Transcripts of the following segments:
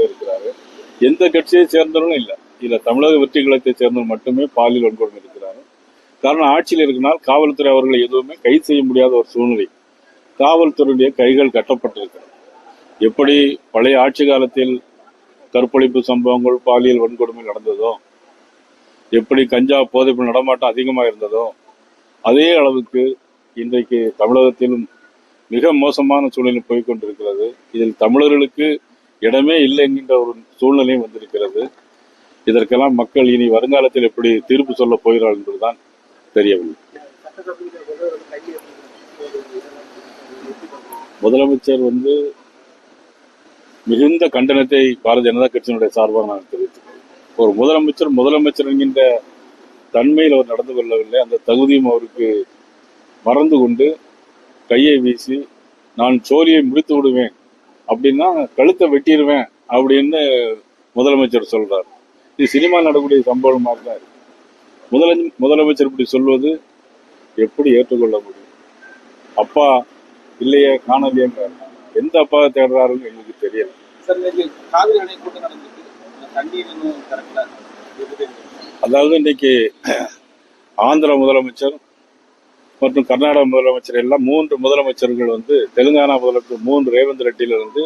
இருக்கிறாரு. எந்த கட்சியை சேர்ந்தவர்களும் இல்லை. இதுல தமிழக வெற்றி கழகத்தை சேர்ந்தவர் மட்டுமே பாலியல் வன்கொடுமை இருக்கிறாரு. காரணம் ஆட்சியில் இருக்கிறனால் காவல்துறை அவர்களை எதுவுமே கைது செய்ய முடியாத ஒரு சூழ்நிலை. காவல்துறையுடைய கைகள் கட்டப்பட்டிருக்கிறது. எப்படி பழைய ஆட்சி காலத்தில் கற்பழிப்பு சம்பவங்கள், பாலியல் வன்கொடுமை நடந்ததோ, எப்படி கஞ்சா போதைப்பு நடமாட்டம் அதிகமாக இருந்ததோ, அதே அளவுக்கு இன்றைக்கு தமிழகத்திலும் மிக மோசமான சூழ்நிலை போய்கொண்டிருக்கிறது. இதில் தமிழர்களுக்கு இடமே இல்லை என்கின்ற ஒரு சூழ்நிலையும் வந்திருக்கிறது. இதற்கெல்லாம் மக்கள் இனி வருங்காலத்தில் எப்படி தீர்ப்பு சொல்ல போகிறார்கள் என்பதுதான் தெரியவில்லை. முதலமைச்சர் மிகுந்த கண்டனத்தை பாரதிய ஜனதா கட்சியினுடைய சார்பாக நான் தெரிவித்துக்கிறேன். ஒரு முதலமைச்சர் என்கின்ற தன்மையில் அவர் நடந்து கொள்ளவில்லை. அந்த தகுதியும் அவருக்கு மறந்து கொண்டு கையை வீசி நான் சோழியை முடித்து விடுவேன் அப்படின்னா கழுத்தை வெட்டிடுவேன் அப்படின்னு முதலமைச்சர் சொல்றார். இது சினிமா நடக்கூடிய சம்பவம் மாதிரி தான் இருக்கு. முதலமைச்சர் இப்படி சொல்வது எப்படி ஏற்றுக்கொள்ள முடியும்? அப்பா இல்லையே, காணலையேங்க, எந்த அப்பாவை தேடுறாருன்னு எங்களுக்கு தெரியல. அதாவது இன்னைக்கு ஆந்திர முதலமைச்சர் மற்றும் கர்நாடக முதலமைச்சர் எல்லாம் 3 முதலமைச்சர்கள் தெலுங்கானா முதலமைச்சர் 3 ரேவந்த் ரெட்டியில இருந்து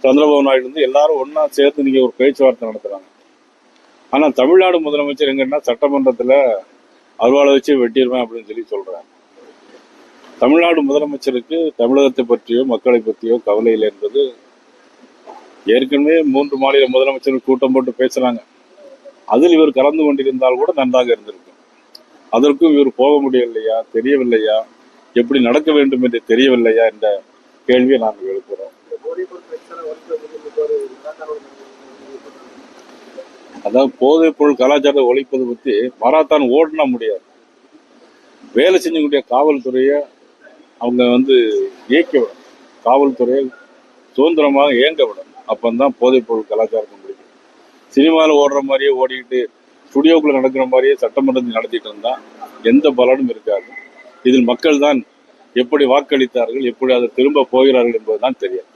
சந்திரபாபு நாயுடு இருந்து எல்லாரும் ஒன்னா சேர்த்து நீங்க ஒரு பேச்சுவார்த்தை நடத்துறாங்க. ஆனா தமிழ்நாடு முதலமைச்சர் எங்கன்னா சட்டமன்றத்துல அருவாளை வச்சு வெட்டிடுவேன் அப்படின்னு சொல்றாங்க. தமிழ்நாடு முதலமைச்சருக்கு தமிழகத்தை பற்றியோ மக்களை பற்றியோ கவலை இல்லை என்பது ஏற்கனவே 3 மாநில முதலமைச்சர்கள் கூட்டம் போட்டு பேசுறாங்க. அதில் இவர் கலந்து கொண்டிருந்தால் கூட நன்றாக இருந்திருக்கும். அதற்கும் இவர் போக முடியவில்லையா, தெரியவில்லையா, எப்படி நடக்க வேண்டும் என்று தெரியவில்லையா என்ற கேள்வியை நாங்கள் எழுப்புகிறோம். அதாவது போதைப் பொருள் கலாச்சாரத்தை ஒழிப்பது பற்றி மராத்தான் ஓடினா முடியாது. வேலை செஞ்சக்கூடிய காவல்துறையை அவங்க இயக்க விடும். காவல்துறையை சுதந்திரமாக இயங்க விடும். அப்பந்தான் போதைப் பொருள் கலாச்சாரத்தை முடிக்கும். சினிமாவில் ஓடுற மாதிரியே ஓடிக்கிட்டு ஸ்டுடியோக்குள்ள நடக்கிற மாதிரியே சட்டமன்றத்தில் நடத்திட்டு இருந்தா எந்த பலனும் இருக்காது. இதில் மக்கள் தான் எப்படி வாக்களித்தார்கள், எப்படி அதை திரும்ப போகிறார்கள் என்பதுதான் தெரியும்.